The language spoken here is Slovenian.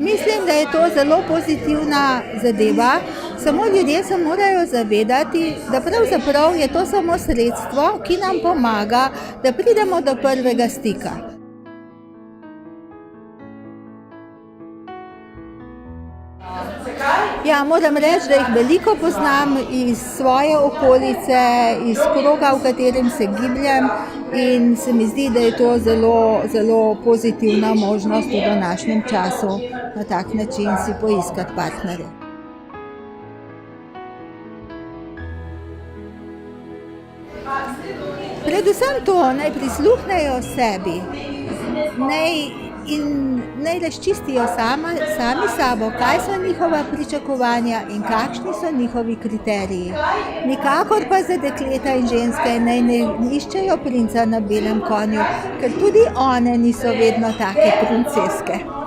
Mislim, da je to zelo pozitivna zadeva, samo ljudje se morajo zavedati, da pravzaprav je to samo sredstvo, ki nam pomaga, da pridemo do prvega stika. Ja, moram reči, da jih veliko poznam iz svoje okolice, iz kroga, v katerem se gibljem, in se mi zdi, da je to zelo pozitivna možnost v današnjem času na tak način si poiskati partnerja. Predvsem to, naj prisluhnejo sebi, naj razčistijo sami sabo, kaj so njihova pričakovanja in kakšni so njihovi kriteriji. Nikakor pa za dekleta in ženske naj ne iščejo princa na belem konju, ker tudi one niso vedno take princeske.